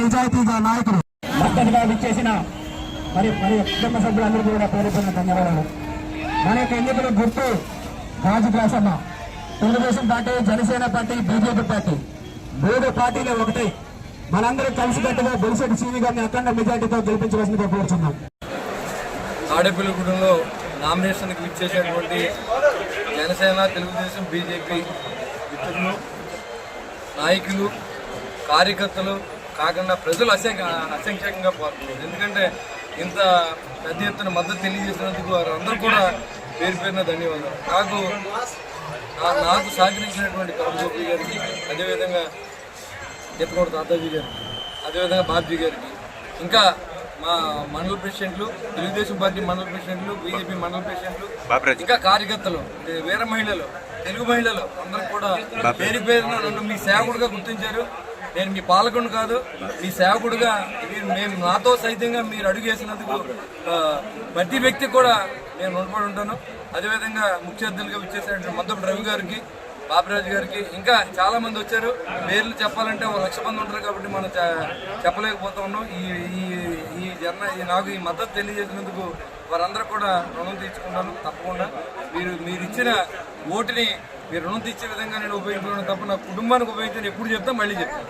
నిజాయితీగా నాయకులు మద్దతుగా విచ్చేసిన మరి కుటుంబ సభ్యులందరూ కూడా పేరుపడిన ధన్యవాదాలు. మన యొక్క ఎన్నికల గుర్తు రాజు గ్లాసమ్మ. Telugu Desam party, Janasena party, BJP party 3 పార్టీలు ఒకటే. మనందరూ కలిసికట్టుగా బొలిశెట్టి శ్రీని గారిని అఖండ మెజార్టీతో గెలిపించవలసిందిగా కోరుచున్నాం. తాడేపల్లిగూడెంలో నామినేషన్కి విచ్చేసేటువంటి జనసేన, తెలుగుదేశం, బీజేపీ మిత్రులు, నాయకులు, కార్యకర్తలు కాకుండా ప్రజలు అసంఖ్యాకంగా పాల్గొన్నారు. ఎందుకంటే ఇంత పెద్ద ఎత్తున మద్దతు తెలియజేసినందుకు వారందరూ కూడా పేరు పేరున ధన్యవాదాలు. నాకు సహకరించినటువంటి కమలగోపి గారికి, అదేవిధంగా చిత్తకోట తాతాజీ గారికి, అదేవిధంగా బాబ్జీ గారికి, ఇంకా మా మండల ప్రెసిడెంట్లు, తెలుగుదేశం పార్టీ మండల ప్రెసిడెంట్లు, బీజేపీ మండల ప్రెసిడెంట్లు, ఇంకా కార్యకర్తలు, వీర మహిళలు, తెలుగు మహిళలు అందరూ కూడా పేరు పేరున నన్ను మీ సేవకుడిగా గుర్తించారు. నేను మీ పాలకుడు కాదు, మీ సేవకుడుగా మేము నాతో సైతంగా మీరు అడుగేసినందుకు ప్రతి వ్యక్తి కూడా నేను రుణపడి ఉంటాను. అదేవిధంగా ముఖ్య అతిథులుగా వచ్చేసినటువంటి మద్దపు రవి గారికి, బాపిరాజు గారికి, ఇంకా చాలా మంది వచ్చారు. పేర్లు చెప్పాలంటే 1,00,000 మంది ఉంటారు కాబట్టి మనం చెప్పలేకపోతా ఉన్నాం. నాకు ఈ మద్దతు తెలియజేసినందుకు వారందరూ కూడా రుణం తీర్చుకుంటాను. తప్పకుండా మీరు ఇచ్చిన ఓటుని మీరు రుణం తీర్చే విధంగా నేను ఉపయోగించుకున్నాను తప్ప నా కుటుంబానికి ఉపయోగించాను ఎప్పుడు చెప్తా మళ్ళీ చెప్తాను.